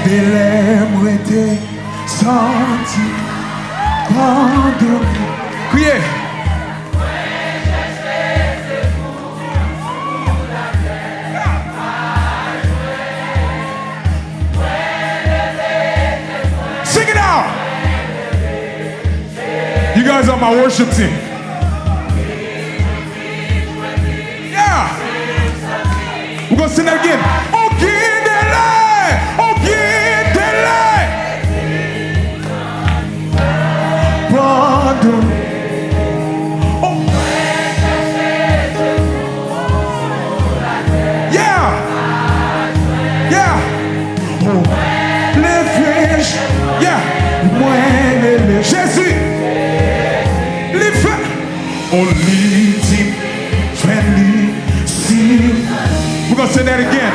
Belém était senti pardonné. Criez. Sing it out. You guys are my worship team. Yeah. We're gonna sing that again. Jésus, les faits, on leads him, friendly, see. We're gonna say that again.